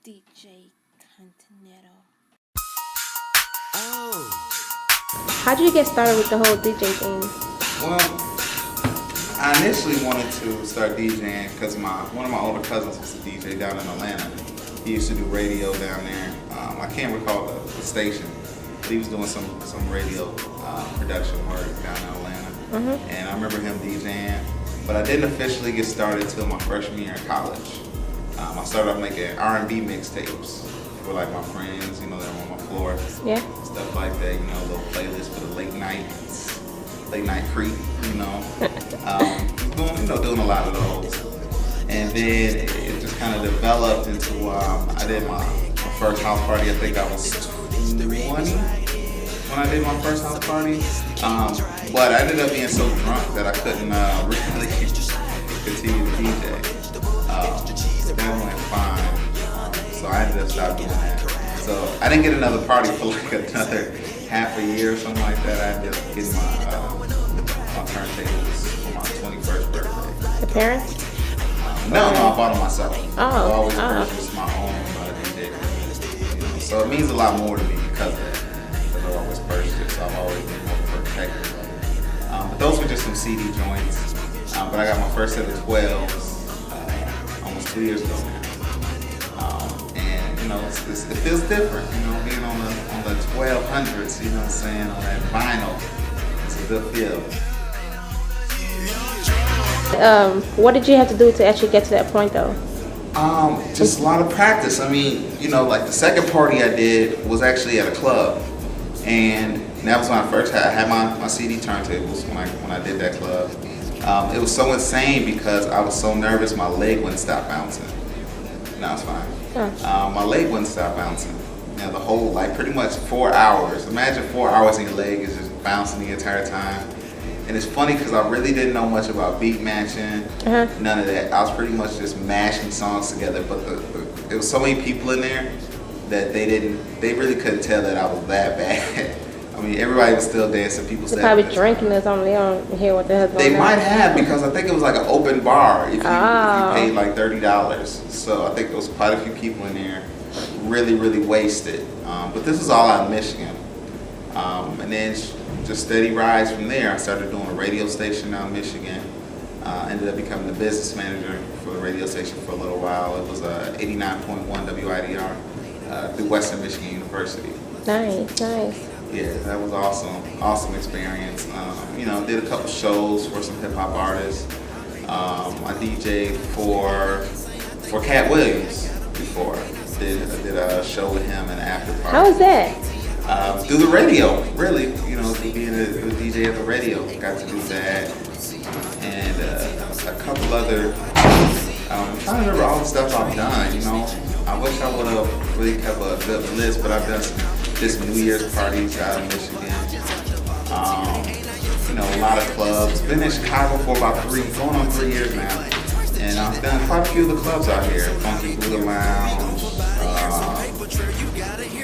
DJ Continental. Oh. How did you get started with the whole DJ thing? Well, I initially wanted to start DJing because one of my older cousins was a DJ down in Atlanta. He used to do radio down there. I can't recall the station, but he was doing some radio production work down in Atlanta. Mm-hmm. And I remember him DJing, but I didn't officially get started till my freshman year in college. I started off making R&B mixtapes for like my friends, you know, they're on my floor. Yeah. Stuff like that, you know, a little playlist for the late night creep, you know. Doing a lot of those. And then it just kind of developed into, I did my first house party. I think I was 20 when I did my first house party. But I ended up being so drunk that I couldn't really continue to DJ. That went fine. So I ended up stopping doing that. So I didn't get another party for like another half a year or something like that. I ended up getting my turntables for my 21st birthday. The parents? No, I bought them myself. Oh. I always purchased my own DJ. You know, so it means a lot more to me because of that. Because I always purchased it, so I've always been more protective. But those were just some CD joints. But I got my first set of 12s almost 2 years ago now. And you know, it feels different. You know, being on the 1200s. You know what I'm saying? On that vinyl, it's a good feel. What did you have to do to actually get to that point, though? Just a lot of practice. I mean, you know, like the second party I did was actually at a club, and that was when I had my CD turntables when I did that club. It was so insane because I was so nervous my leg wouldn't stop bouncing. No, it's fine. My leg wouldn't stop bouncing. You know, the whole, like pretty much 4 hours. Imagine 4 hours and your leg is just bouncing the entire time. And it's funny because I really didn't know much about beat matching, none of that. I was pretty much just mashing songs together, but there was so many people in there that they really couldn't tell that I was that bad. I mean, everybody was still dancing. People They're probably drinking or something. They don't hear what the hell's going on. They might have, because I think it was like an open bar if you paid like $30. So I think there was quite a few people in there, really, really wasted. But this was all out of Michigan. And then just steady rise from there. I started doing a radio station out in Michigan. Ended up becoming the business manager for the radio station for a little while. It was 89.1 WIDR through Western Michigan University. Nice. Yeah, that was awesome experience. You know, did a couple shows for some hip hop artists. I DJ'd for Cat Williams before. Did a show with him and after party. How was that? Through the radio, really. You know, through being a DJ at the radio, got to do that, and a couple other. I'm trying to remember all the stuff I've done. You know, I wish I would have really kept a good list, but I've done some New Year's parties out in Michigan. You know, a lot of clubs. Been in Chicago for about going on 3 years now, and I've done quite a few of the clubs out here. Funky Buddha Lounge.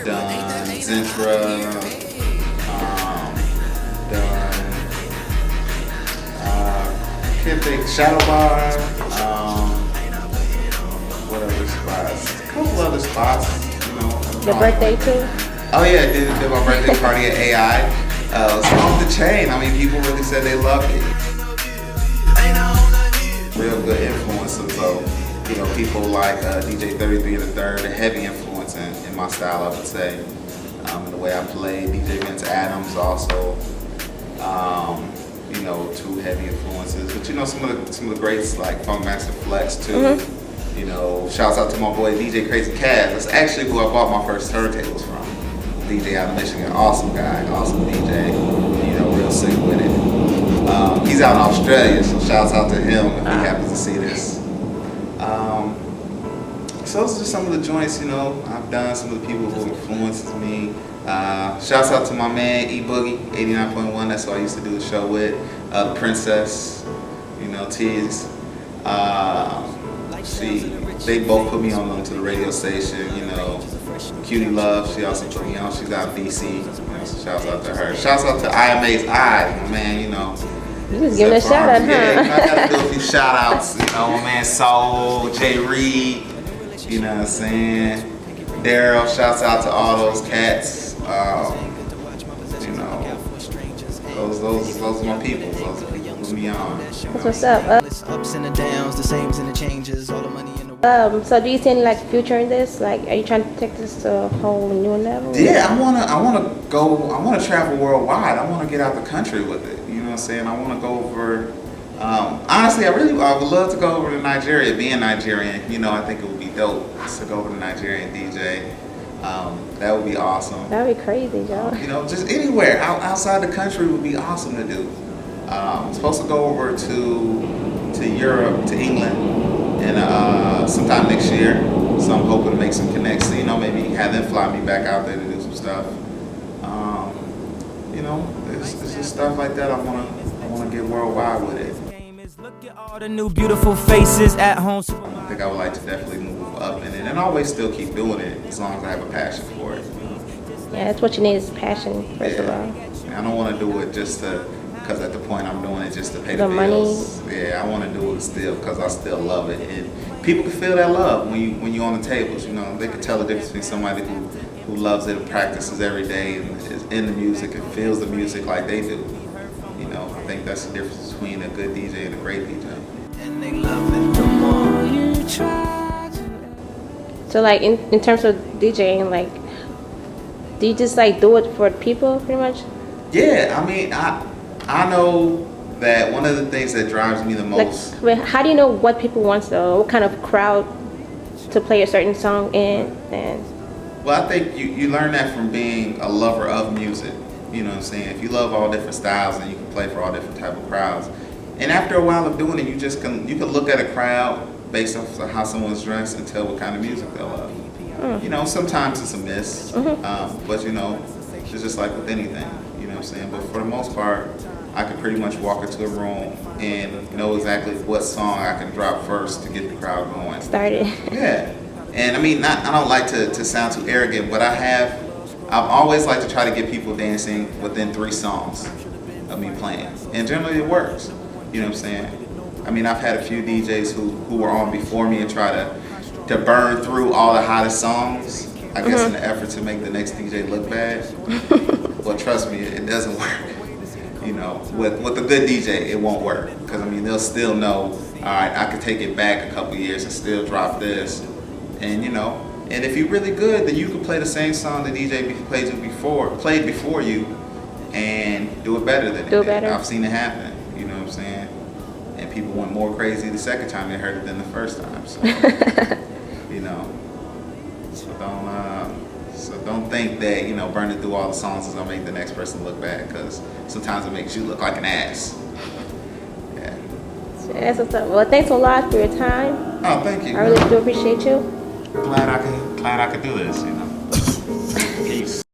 Done Zentra, can't think, Shadow Bar, what other spots? A couple other spots, you know. Your birthday too? Oh yeah, I did my birthday party at AI. It was off the chain. I mean, people really said they loved it. Real good influences, so, you know, people like DJ 33 and the Third, a heavy influence in my style, I would say. The way I play, DJ Vince Adams also, you know, two heavy influences. But you know, some of the greats like Funkmaster Flex too. You know, shouts out to my boy DJ Crazy Caz. That's actually who I bought my first turntables from. DJ out of Michigan, awesome guy, awesome DJ. You know, real sick with it. He's out in Australia, so shouts out to him if he happens to see this. So those are just some of the joints, you know, I've done, some of the people who influences me. Shouts out to my man E Boogie, 89.1, that's who I used to do the show with. The Princess, you know, Tiz. They both put me onto the radio station, you know. Cutie Love, she also put me on, she's out in DC, you know, so shouts out to her. Shouts out to IMA's my man, you know. You just giving a shout out, huh? Yeah, I gotta do a few shout outs, you know, my man Soul, Jay Reed. You know what I'm saying? Daryl, shouts out to all those cats. You know, those are my people. Those are people who me on. That's what's up. Ups and the downs, the sames and the changes, all the money in the world. So do you see any like future in this? Like, are you trying to take this to a whole new level? Yeah, I wanna travel worldwide. I wanna get out the country with it. You know what I'm saying? I wanna go over. Honestly, I would love to go over to Nigeria. Being Nigerian, you know, I think it would be dope to go over to Nigeria and DJ. That would be awesome. That'd be crazy, Joe. You know, just anywhere outside the country would be awesome to do. I'm supposed to go over to Europe, to England, and sometime next year. So I'm hoping to make some connects. You know, maybe have them fly me back out there to do some stuff. You know, it's just stuff like that. I wanna get worldwide with it. Look at all the new beautiful faces at home. I think I would like to definitely move up in it and always still keep doing it as long as I have a passion for it. Yeah, that's what you need is passion, first of all. I don't want to do it just because at the point I'm doing it just to pay the money. bills. Yeah, I want to do it still because I still love it, and people can feel that love when you're on the tables. You know, they can tell the difference between somebody who loves it and practices every day and is in the music and feels the music like they do. You know, I think that's the difference between a good DJ and a great DJ. And they love it the more you try. So like in terms of DJing, like, do you just like do it for people pretty much? Yeah, I mean, I know that one of the things that drives me the most. Like, how do you know what people want though? What kind of crowd to play a certain song in? And Well, I think you learn that from being a lover of music. You know what I'm saying? If you love all different styles and you can play for all different type of crowds, and after a while of doing it, you can look at a crowd based off of how someone's dressed and tell what kind of music they love. You know, sometimes it's a miss, but you know, it's just like with anything. You know what I'm saying? But for the most part, I can pretty much walk into a room and know exactly what song I can drop first to get the crowd going. started. Yeah, and I mean, I don't like to sound too arrogant, but I've always liked to try to get people dancing within 3 songs of me playing, and generally it works. You know what I'm saying? I mean, I've had a few DJs who were on before me and try to burn through all the hottest songs, I guess in the effort to make the next DJ look bad. Well, trust me, it doesn't work. You know, with a good DJ, it won't work, because I mean, they'll still know, all right, I could take it back a couple years and still drop this, and you know. And if you're really good, then you can play the same song the DJ played before you, and do it better than it did. better. I've seen it happen. You know what I'm saying? And people went more crazy the second time they heard it than the first time. So, you know, so don't think that, you know, burning through all the songs is gonna make the next person look bad, because sometimes it makes you look like an ass. Yeah. That's what's up. Well, thanks a lot for your time. Oh, thank you. I really do appreciate you. Glad I could do this. You know. Peace.